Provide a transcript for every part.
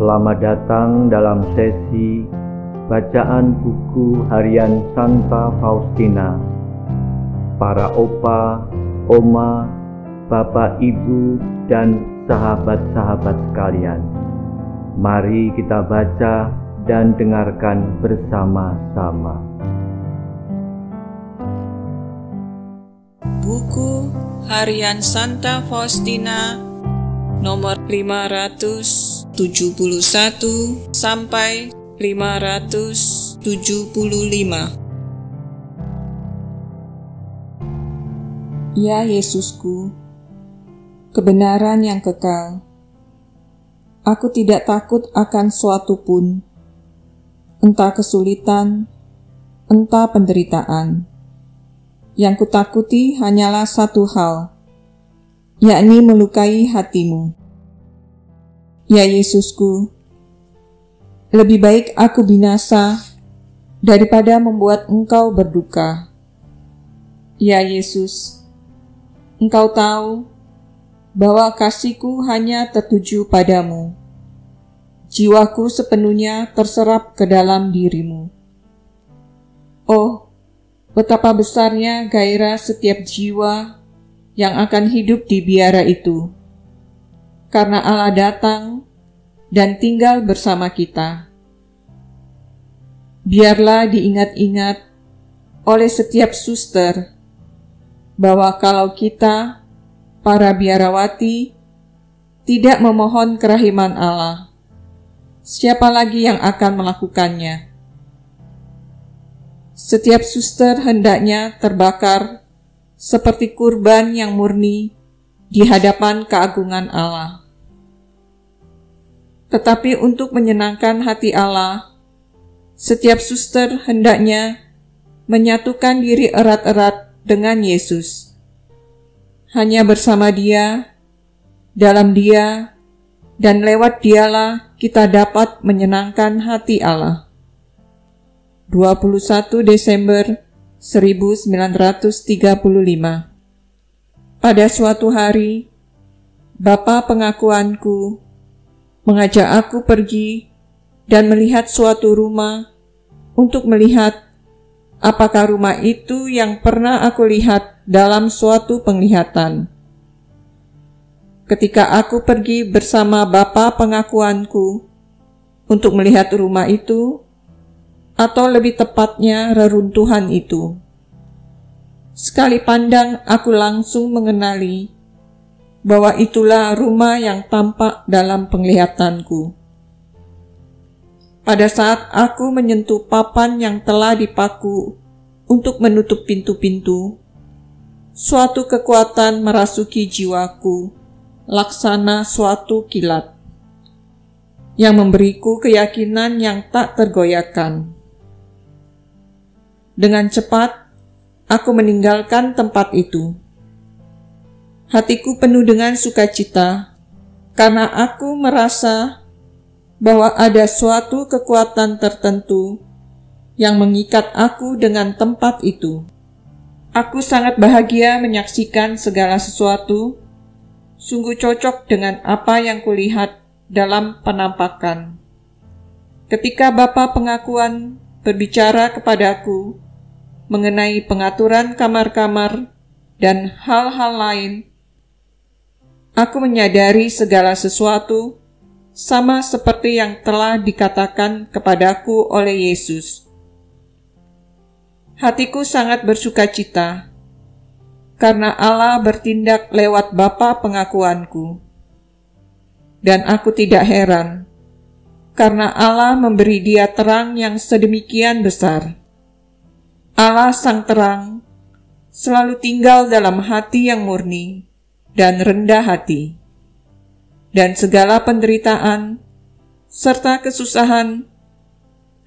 Selamat datang dalam sesi bacaan buku harian Santa Faustina. Para opa, oma, bapak, ibu, dan sahabat-sahabat sekalian, mari kita baca dan dengarkan bersama-sama. Buku harian Santa Faustina nomor 571 sampai 575. Ya Yesusku, kebenaran yang kekal, aku tidak takut akan suatu pun, entah kesulitan, entah penderitaan. Yang kutakuti hanyalah satu hal, yakni melukai hatimu. Ya Yesusku, lebih baik aku binasa daripada membuat Engkau berduka. Ya Yesus, Engkau tahu bahwa kasihku hanya tertuju padamu. Jiwaku sepenuhnya terserap ke dalam dirimu. Oh, betapa besarnya gairah setiap jiwa yang akan hidup di biara itu, karena Allah datang dan tinggal bersama kita. Biarlah diingat-ingat oleh setiap suster bahwa kalau kita, para biarawati, tidak memohon kerahiman Allah, siapa lagi yang akan melakukannya? Setiap suster hendaknya terbakar seperti kurban yang murni di hadapan keagungan Allah. Tetapi untuk menyenangkan hati Allah, setiap suster hendaknya menyatukan diri erat-erat dengan Yesus. Hanya bersama Dia, dalam Dia, dan lewat Dialah kita dapat menyenangkan hati Allah. 21 Desember 1935. Pada suatu hari, Bapa pengakuanku mengajak aku pergi dan melihat suatu rumah untuk melihat apakah rumah itu yang pernah aku lihat dalam suatu penglihatan. Ketika aku pergi bersama Bapa pengakuanku untuk melihat rumah itu, atau lebih tepatnya reruntuhan itu, sekali pandang aku langsung mengenali bahwa itulah rumah yang tampak dalam penglihatanku. Pada saat aku menyentuh papan yang telah dipaku untuk menutup pintu-pintu, suatu kekuatan merasuki jiwaku, laksana suatu kilat, yang memberiku keyakinan yang tak tergoyahkan. Dengan cepat, aku meninggalkan tempat itu. Hatiku penuh dengan sukacita, karena aku merasa bahwa ada suatu kekuatan tertentu yang mengikat aku dengan tempat itu. Aku sangat bahagia menyaksikan segala sesuatu, sungguh cocok dengan apa yang kulihat dalam penampakan. Ketika Bapa pengakuan berbicara kepadaku mengenai pengaturan kamar-kamar dan hal-hal lain, aku menyadari segala sesuatu sama seperti yang telah dikatakan kepadaku oleh Yesus. Hatiku sangat bersukacita karena Allah bertindak lewat Bapa pengakuanku. Dan aku tidak heran karena Allah memberi dia terang yang sedemikian besar. Allah sang terang selalu tinggal dalam hati yang murni dan rendah hati. Dan segala penderitaan serta kesusahan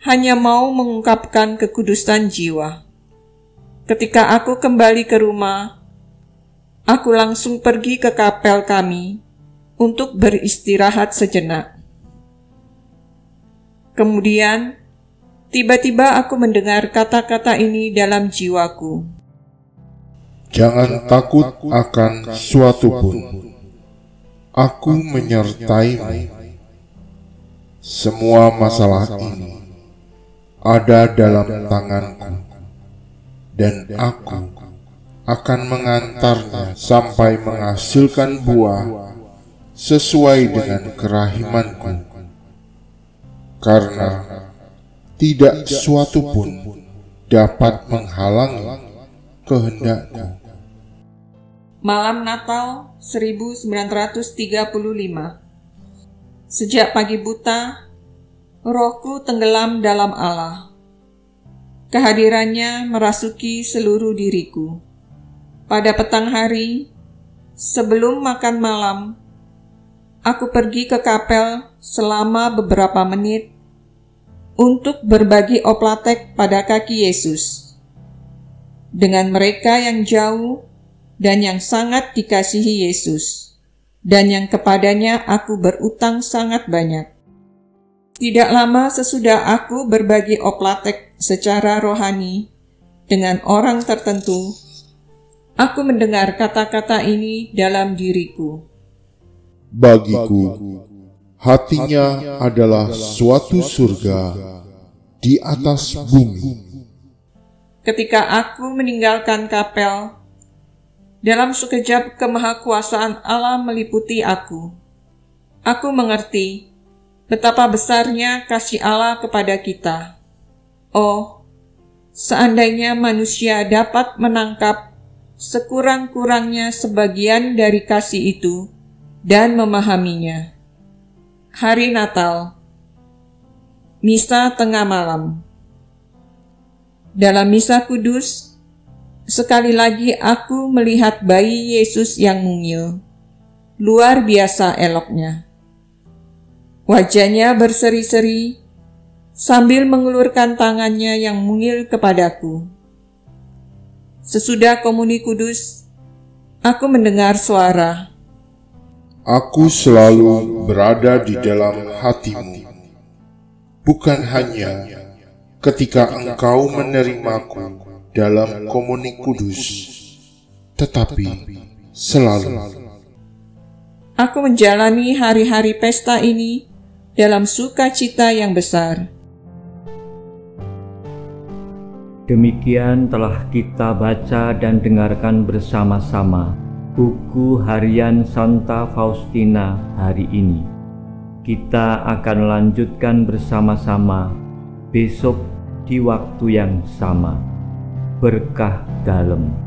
hanya mau mengungkapkan kekudusan jiwa. Ketika aku kembali ke rumah, aku langsung pergi ke kapel kami untuk beristirahat sejenak. Kemudian, tiba-tiba aku mendengar kata-kata ini dalam jiwaku. Jangan takut akan suatu pun. Aku menyertaimu. semua masalah ini ada dalam tanganku, dan aku akan mengantarnya sampai menghasilkan buah sesuai dengan kerahimanku, karena tidak sesuatu pun dapat menghalangi kehendakku. Malam Natal 1935. Sejak pagi buta, rohku tenggelam dalam Allah. Kehadirannya merasuki seluruh diriku. Pada petang hari, sebelum makan malam, aku pergi ke kapel selama beberapa menit untuk berbagi oplatek pada kaki Yesus dengan mereka yang jauh dan yang sangat dikasihi Yesus, dan yang kepadanya aku berutang sangat banyak. Tidak lama sesudah aku berbagi oplatek secara rohani dengan orang tertentu, aku mendengar kata-kata ini dalam diriku. Bagiku, hatinya adalah suatu surga di atas bumi. Ketika aku meninggalkan kapel, dalam sekejap kemahakuasaan Allah meliputi aku. Aku mengerti betapa besarnya kasih Allah kepada kita. Oh, seandainya manusia dapat menangkap sekurang-kurangnya sebagian dari kasih itu dan memahaminya. Hari Natal, Misa Tengah Malam. Dalam Misa Kudus, sekali lagi aku melihat bayi Yesus yang mungil. Luar biasa eloknya. Wajahnya berseri-seri sambil mengulurkan tangannya yang mungil kepadaku. Sesudah komuni kudus, aku mendengar suara, Aku selalu berada di dalam hatimu, bukan hanya ketika engkau menerimaku dalam komuni kudus, tetapi selalu. Aku menjalani hari-hari pesta ini dalam sukacita yang besar. Demikian telah kita baca dan dengarkan bersama-sama buku harian Santa Faustina hari ini. Kita akan lanjutkan bersama-sama besok di waktu yang sama. Berkah dalam.